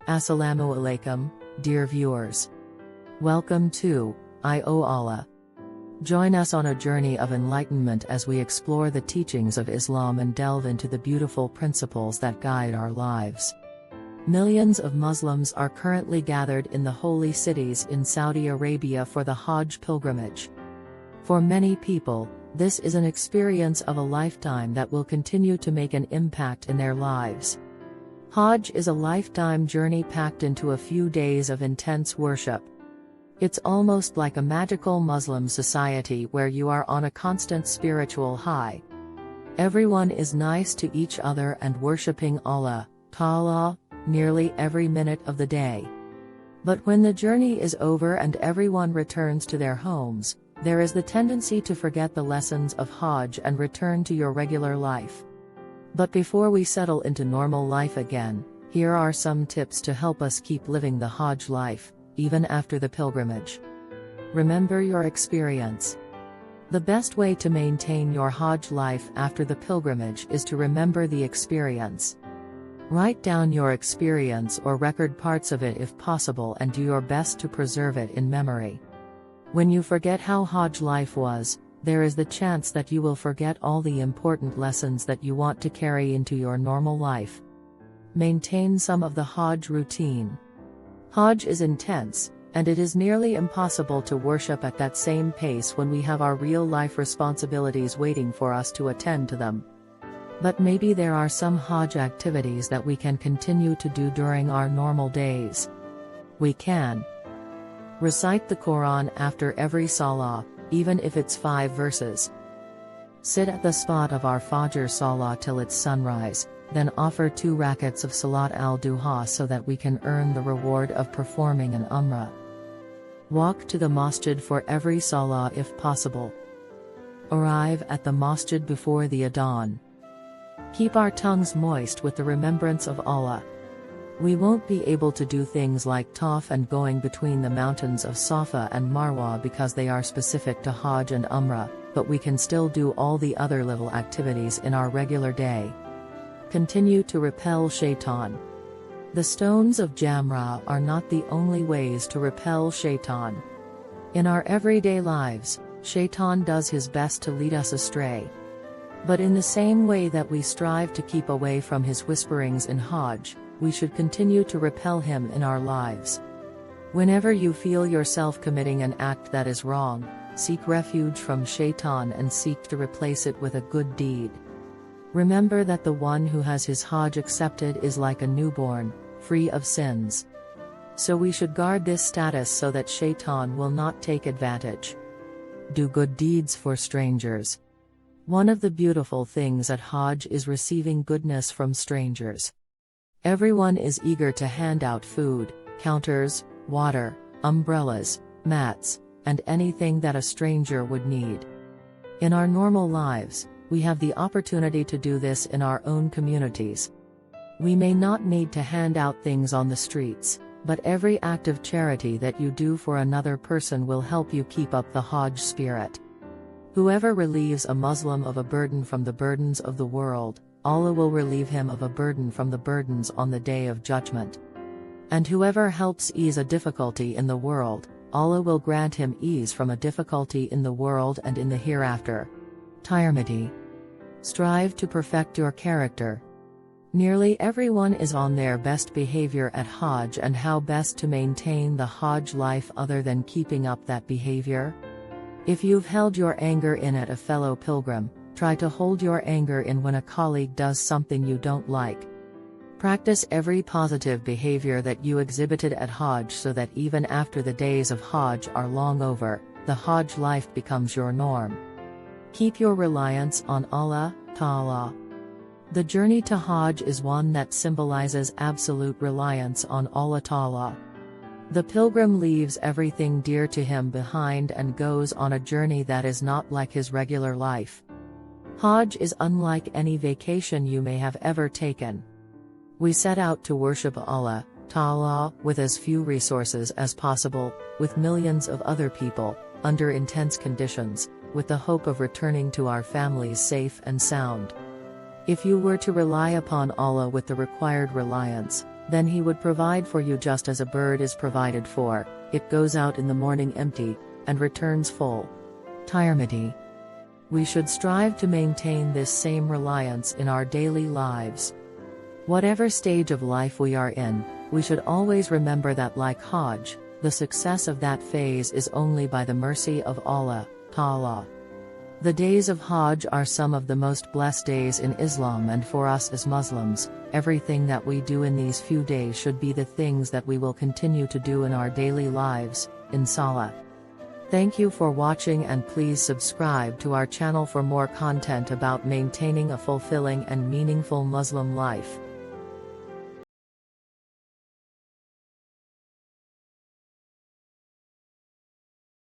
Assalamu alaikum, dear viewers. Welcome to O Allah. Join us on a journey of enlightenment as we explore the teachings of Islam and delve into the beautiful principles that guide our lives. Millions of Muslims are currently gathered in the holy cities in Saudi Arabia for the Hajj pilgrimage. For many people, this is an experience of a lifetime that will continue to make an impact in their lives. Hajj is a lifetime journey packed into a few days of intense worship. It's almost like a magical Muslim society where you are on a constant spiritual high. Everyone is nice to each other and worshipping Allah Ta'ala nearly every minute of the day. But when the journey is over and everyone returns to their homes, there is the tendency to forget the lessons of Hajj and return to your regular life. But before we settle into normal life again, here are some tips to help us keep living the Hajj life, even after the pilgrimage. Remember your experience. The best way to maintain your Hajj life after the pilgrimage is to remember the experience. Write down your experience or record parts of it if possible and do your best to preserve it in memory. When you forget how Hajj life was, there is the chance that you will forget all the important lessons that you want to carry into your normal life. Maintain some of the Hajj routine. Hajj is intense, and it is nearly impossible to worship at that same pace when we have our real-life responsibilities waiting for us to attend to them. But maybe there are some Hajj activities that we can continue to do during our normal days. We can recite the Quran after every salah, even if it's 5 verses. Sit at the spot of our Fajr Salah till it's sunrise, then offer 2 rakats of Salat al-Duha so that we can earn the reward of performing an Umrah. Walk to the masjid for every Salah if possible. Arrive at the masjid before the Adhan. Keep our tongues moist with the remembrance of Allah. We won't be able to do things like tawaf and going between the mountains of Safa and Marwa because they are specific to Hajj and Umrah, but we can still do all the other little activities in our regular day. Continue to repel shaitan. The stones of Jamra are not the only ways to repel shaitan. In our everyday lives, shaitan does his best to lead us astray. But in the same way that we strive to keep away from his whisperings in Hajj, we should continue to repel him in our lives. Whenever you feel yourself committing an act that is wrong, seek refuge from shaitan and seek to replace it with a good deed. Remember that the one who has his Hajj accepted is like a newborn, free of sins. So we should guard this status so that shaitan will not take advantage. Do good deeds for strangers. One of the beautiful things at Hajj is receiving goodness from strangers. Everyone is eager to hand out food, counters, water, umbrellas, mats, and anything that a stranger would need. In our normal lives, we have the opportunity to do this in our own communities. We may not need to hand out things on the streets, but every act of charity that you do for another person will help you keep up the Hajj spirit. Whoever relieves a Muslim of a burden from the burdens of the world, Allah will relieve him of a burden from the burdens on the Day of Judgment. And whoever helps ease a difficulty in the world, Allah will grant him ease from a difficulty in the world and in the hereafter. Tirmidhi. Strive to perfect your character. Nearly everyone is on their best behavior at Hajj, and how best to maintain the Hajj life other than keeping up that behavior? If you've held your anger in at a fellow pilgrim, try to hold your anger in when a colleague does something you don't like. Practice every positive behavior that you exhibited at Hajj so that even after the days of Hajj are long over, the Hajj life becomes your norm. Keep your reliance on Allah Ta'ala. The journey to Hajj is one that symbolizes absolute reliance on Allah Ta'ala. The pilgrim leaves everything dear to him behind and goes on a journey that is not like his regular life. Hajj is unlike any vacation you may have ever taken. We set out to worship Allah Ta'ala with as few resources as possible, with millions of other people, under intense conditions, with the hope of returning to our families safe and sound. If you were to rely upon Allah with the required reliance, Then He would provide for you just as a bird is provided for. It goes out in the morning empty, and returns full. Tirmidhi. We should strive to maintain this same reliance in our daily lives. Whatever stage of life we are in, we should always remember that like Hajj, the success of that phase is only by the mercy of Allah Ta'ala. The days of Hajj are some of the most blessed days in Islam, and for us as Muslims, everything that we do in these few days should be the things that we will continue to do in our daily lives, inshallah. Thank you for watching, and please subscribe to our channel for more content about maintaining a fulfilling and meaningful Muslim life.